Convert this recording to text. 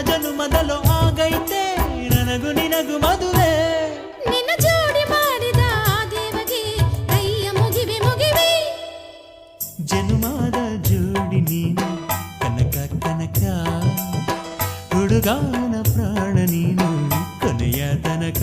ಜನುಮದಲು ಆಗೈತೆ ನನಗೂ ನಿನಗೂ ಮದುವೆ ನಿನ್ನ ಜೋಡಿ ಮಾಡಿದ ಆ ದೇವಗೆ ಕೈಯ ಮುಗಿವೆ ಮುಗಿವೆ ಜನುಮದ ಜೋಡಿ ನೀನು ಕನಕ ಕನಕ ಹುಡುಗಾನ ಪ್ರಾಣ ನೀನು ಕೊನೆಯ ತನಕ